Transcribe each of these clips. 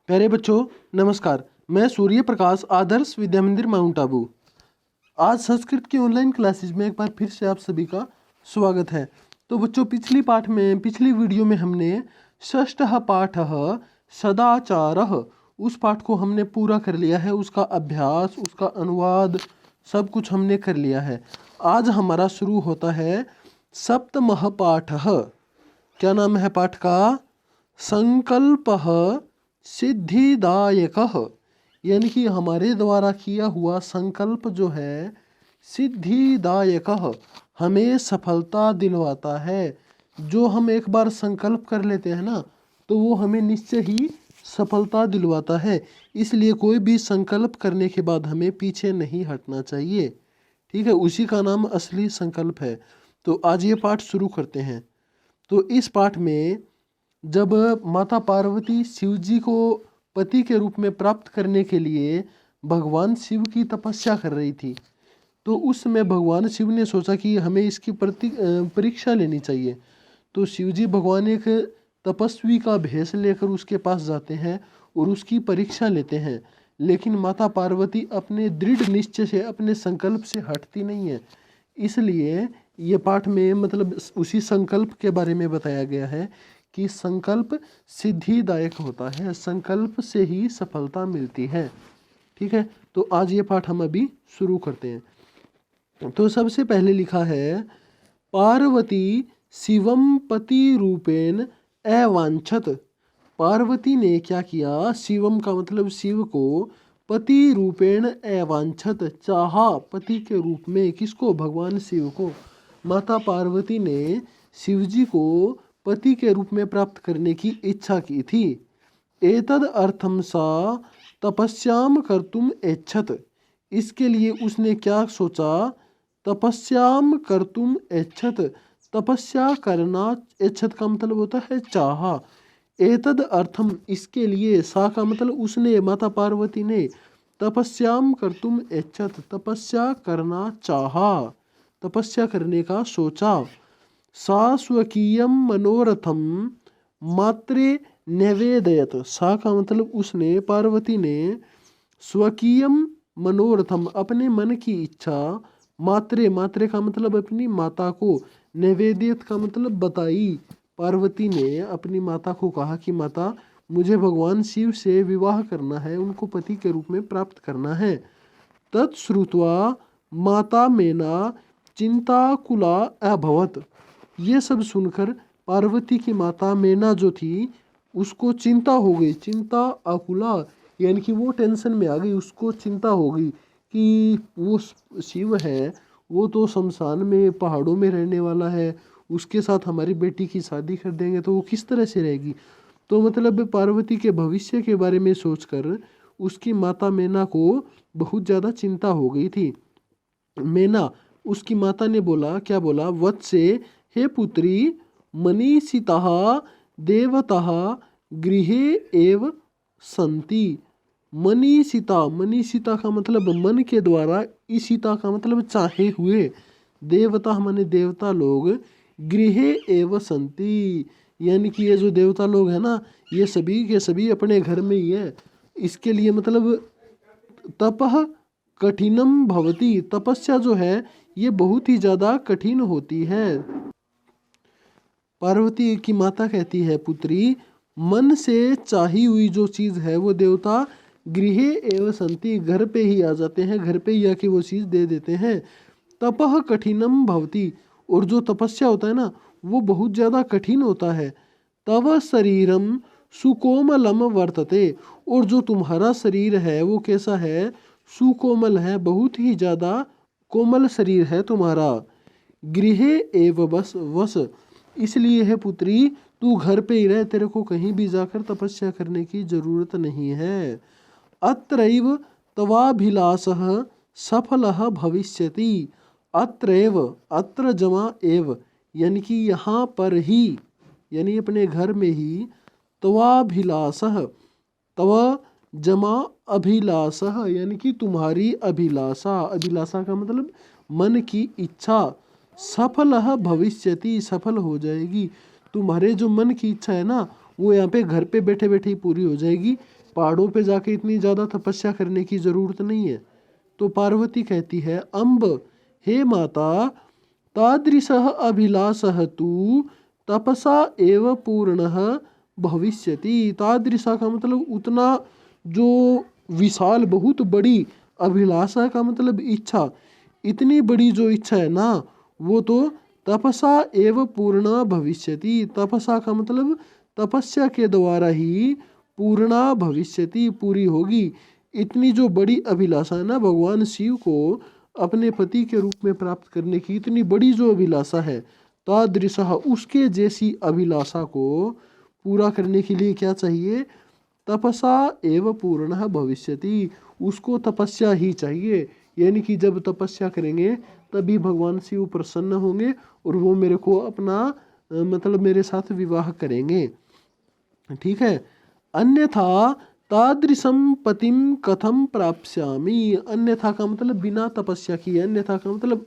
प्यारे बच्चों, नमस्कार। मैं सूर्य प्रकाश, आदर्श विद्या मंदिर, माउंट आबू। आज संस्कृत की ऑनलाइन क्लासेज में एक बार फिर से आप सभी का स्वागत है। तो बच्चों, पिछली वीडियो में हमने षष्ठः पाठः सदाचारः उस पाठ को हमने पूरा कर लिया है। उसका अभ्यास, उसका अनुवाद सब कुछ हमने कर लिया है। आज हमारा शुरू होता है सप्तमः पाठः। क्या नाम है पाठ का? संकल्पः सिद्धिदायकः। यानी कि हमारे द्वारा किया हुआ संकल्प जो है सिद्धिदायकः, हमें सफलता दिलवाता है। जो हम एक बार संकल्प कर लेते हैं ना, तो वो हमें निश्चय ही सफलता दिलवाता है। इसलिए कोई भी संकल्प करने के बाद हमें पीछे नहीं हटना चाहिए। ठीक है, उसी का नाम असली संकल्प है। तो आज ये पाठ शुरू करते हैं। तो इस पाठ में जब माता पार्वती शिव जी को पति के रूप में प्राप्त करने के लिए भगवान शिव की तपस्या कर रही थी, तो उस समय भगवान शिव ने सोचा कि हमें इसकी परीक्षा लेनी चाहिए। तो शिव जी भगवान एक तपस्वी का भेष लेकर उसके पास जाते हैं और उसकी परीक्षा लेते हैं। लेकिन माता पार्वती अपने दृढ़ निश्चय से, अपने संकल्प से हटती नहीं है। इसलिए ये पाठ में मतलब उसी संकल्प के बारे में बताया गया है कि संकल्प सिद्धिदायक होता है, संकल्प से ही सफलता मिलती है। ठीक है, तो आज ये पाठ हम अभी शुरू करते हैं। तो सबसे पहले लिखा है, पार्वती शिवम पति रूपेण अवांछत। पार्वती ने क्या किया? शिवम का मतलब शिव को, पति रूपेण अवांछत, चाहा पति के रूप में। किसको? भगवान शिव को। माता पार्वती ने शिव जी को पति के रूप में प्राप्त करने की इच्छा की थी। एतद अर्थम सा तपस्याम कर्तुम इच्छत। इसके लिए उसने क्या सोचा? तपस्याम कर्तुम इच्छत, तपस्या करना। इच्छत का मतलब होता है चाहा। एतद अर्थम, इसके लिए। सा का मतलब उसने, माता पार्वती ने। तपस्याम कर्तुम इच्छत, तपस्या करना चाहा, तपस्या करने का सोचा। सा स्वकीयम मनोरथम मात्रे निवेदयत। सा का मतलब उसने, पार्वती ने, स्वकीयम मनोरथम, अपने मन की इच्छा, मात्रे, मात्रे का मतलब अपनी माता को, निवेदित का मतलब बताई। पार्वती ने अपनी माता को कहा कि माता, मुझे भगवान शिव से विवाह करना है, उनको पति के रूप में प्राप्त करना है। तत्श्रुत्वा माता मेना चिंताकुला अभवत। ये सब सुनकर पार्वती की माता मेना जो थी, उसको चिंता हो गई। चिंता आकुला, यानी कि वो टेंशन में आ गई। उसको चिंता हो गई कि वो शिव है, वो तो शमशान में, पहाड़ों में रहने वाला है, उसके साथ हमारी बेटी की शादी कर देंगे तो वो किस तरह से रहेगी। तो मतलब पार्वती के भविष्य के बारे में सोचकर उसकी माता मेना को बहुत ज़्यादा चिंता हो गई थी। मेना, उसकी माता ने बोला, क्या बोला? वत्से, हे पुत्री, मनीषिताः देवताः गृहे एव सन्ति। मनीषिता, मनीषिता का मतलब मन के द्वारा, ईशिता का मतलब चाहे हुए, देवता माने देवता लोग, गृहे एव सन्ति, यानी कि ये जो देवता लोग हैं ना, ये सभी के सभी अपने घर में ही है। इसके लिए मतलब तपः कठिनम भवति, तपस्या जो है ये बहुत ही ज़्यादा कठिन होती है। पार्वती की माता कहती है, पुत्री, मन से चाही हुई जो चीज़ है वो देवता गृहे एवं संति, घर पे ही आ जाते हैं, घर पे ही आके वो चीज़ दे देते हैं। तपः कठिनम भवति, और जो तपस्या होता है ना, वो बहुत ज़्यादा कठिन होता है। तव शरीरम सुकोमलम वर्तते, और जो तुम्हारा शरीर है वो कैसा है? सुकोमल है, बहुत ही ज़्यादा कोमल शरीर है तुम्हारा। गृहे एव बस वस, इसलिए है पुत्री, तू घर पे ही रह, तेरे को कहीं भी जाकर तपस्या करने की जरूरत नहीं है। अत्रैव तवाभिलाषः सफलः भविष्यति। अत्रैव, अत्र जमा एव, यानी कि यहाँ पर ही, यानी अपने घर में ही, तवाभिलाषः, तव जमा अभिलाषः, यानी कि तुम्हारी अभिलाषा, अभिलाषा का मतलब मन की इच्छा, सफलः भविष्यति, सफल हो जाएगी। तुम्हारे जो मन की इच्छा है ना, वो यहाँ पे घर पे बैठे बैठे ही पूरी हो जाएगी। पहाड़ों पे जाके इतनी ज़्यादा तपस्या करने की ज़रूरत नहीं है। तो पार्वती कहती है, अम्ब हे माता, तादृशः अभिलाषः तु तपसा एव पूर्णः भविष्यति। तादृशा का मतलब उतना, जो विशाल बहुत बड़ी, अभिलाषा का मतलब इच्छा, इतनी बड़ी जो इच्छा है ना, वो तो तपसा एव पूर्णा भविष्यति। तपसा का मतलब तपस्या के द्वारा ही पूर्णा भविष्यति, पूरी होगी। इतनी जो बड़ी अभिलाषा है ना, भगवान शिव को अपने पति के रूप में प्राप्त करने की इतनी बड़ी जो अभिलाषा है, तादृशः उसके जैसी अभिलाषा को पूरा करने के लिए क्या चाहिए? तपसा एव पूर्णः भविष्यति। उसको तपस्या ही चाहिए, यानी कि जब तपस्या करेंगे तभी भगवान शिव प्रसन्न होंगे और वो मेरे को अपना मतलब मेरे साथ विवाह करेंगे। ठीक है। अन्यथा तादृशम पतिम कथम प्राप्स्यामि। अन्यथा का मतलब बिना तपस्या किए, अन्यथा का मतलब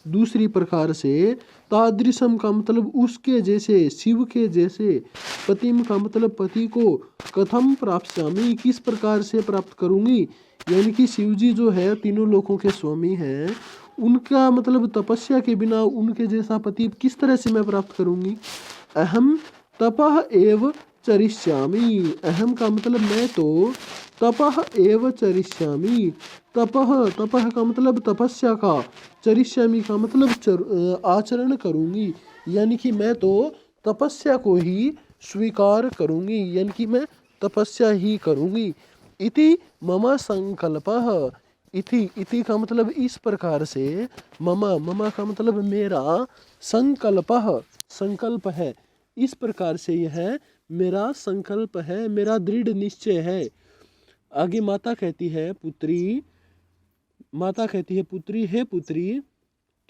दूसरी प्रकार से, तादृशम का मतलब उसके जैसे, शिव के जैसे, पतिम का मतलब पति को, कथम प्राप्स्यामि किस प्रकार से प्राप्त करूंगी। यानी कि शिव जी जो है तीनों लोकों के स्वामी हैं, उनका मतलब तपस्या के बिना उनके जैसा पति किस तरह से मैं प्राप्त करूंगी। अहम तपः एव चरिष्यामि। अहम का मतलब मैं तो, तपः एव चरिष्यामि। तपः का मतलब तपस्या का, चरिष्यामि का मतलब आचरण करूंगी, यानी कि मैं तो तपस्या को ही स्वीकार करूंगी, यानी कि मैं तपस्या ही करूंगी। इति मम संकल्पः। इति का मतलब इस प्रकार से, मम का मतलब मेरा, संकल्पः संकल्प है, इस प्रकार से यह मेरा संकल्प है, मेरा दृढ़ निश्चय है। आगे माता कहती है, पुत्री हे पुत्री,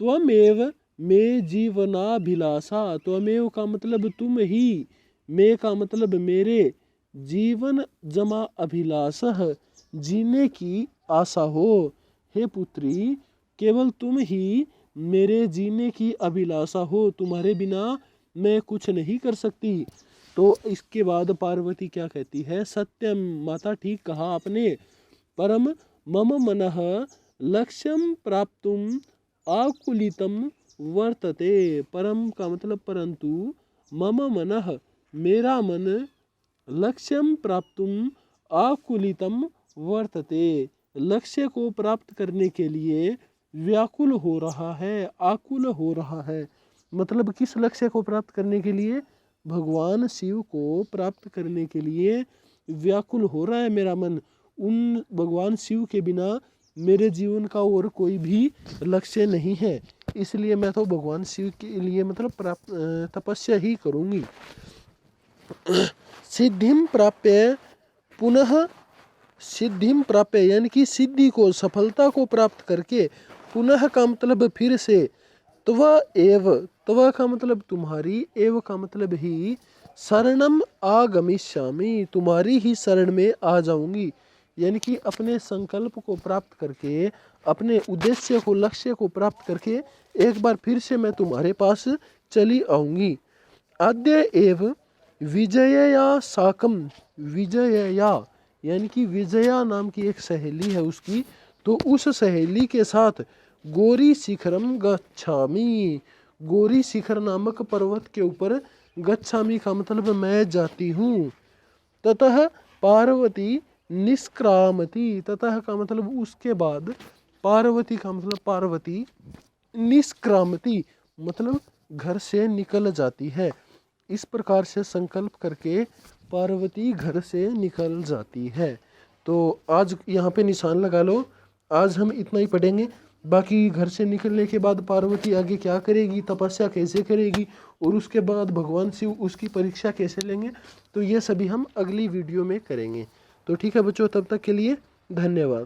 त्वमेव मे जीवनाभिलाषा। त्वमेव का मतलब तुम ही, मे का मतलब मेरे, जीवन जमा अभिलाषः जीने की आशा हो। हे पुत्री, केवल तुम ही मेरे जीने की अभिलाषा हो, तुम्हारे बिना मैं कुछ नहीं कर सकती। तो इसके बाद पार्वती क्या कहती है? सत्यम, माता ठीक कहा आपने। परम मम मनः लक्ष्यम प्राप्तुम आकुलितम वर्तते। परम का मतलब परंतु, मम मनः मेरा मन, लक्ष्यम प्राप्तुम आकुलितम वर्तते लक्ष्य को प्राप्त करने के लिए व्याकुल हो रहा है, आकुल हो रहा है। मतलब किस लक्ष्य को प्राप्त करने के लिए? भगवान शिव को प्राप्त करने के लिए व्याकुल हो रहा है मेरा मन। उन भगवान शिव के बिना मेरे जीवन का और कोई भी लक्ष्य नहीं है, इसलिए मैं तो भगवान शिव के लिए मतलब तपस्या ही करूँगी। सिद्धिम प्राप्य पुनः, सिद्धिम प्राप्य यानी कि सिद्धि को, सफलता को प्राप्त करके, पुनः का मतलब फिर से, त्व एव, त्व का मतलब तुम्हारी, एव का मतलब ही, शरणम आगमिष्यामि तुम्हारी ही शरण में आ जाऊंगी। यानी कि अपने संकल्प को प्राप्त करके, अपने उद्देश्य को, लक्ष्य को प्राप्त करके एक बार फिर से मैं तुम्हारे पास चली आऊंगी। अद्य एव विजयया साकम, विजयया यानी कि विजया नाम की एक सहेली है उसकी, तो उस सहेली के साथ गौरी शिखरम गच्छामि, गौरी शिखर नामक पर्वत के ऊपर, गच्छामि का मतलब मैं जाती हूँ। ततः पार्वती निष्क्रामति, ततः का मतलब उसके बाद, पार्वती का मतलब पार्वती, निष्क्रामति मतलब घर से निकल जाती है। इस प्रकार से संकल्प करके पार्वती घर से निकल जाती है। तो आज यहाँ पे निशान लगा लो, आज हम इतना ही पढ़ेंगे। बाकी घर से निकलने के बाद पार्वती आगे क्या करेगी, तपस्या कैसे करेगी, और उसके बाद भगवान शिव उसकी परीक्षा कैसे लेंगे, तो ये सभी हम अगली वीडियो में करेंगे। तो ठीक है बच्चों, तब तक के लिए धन्यवाद।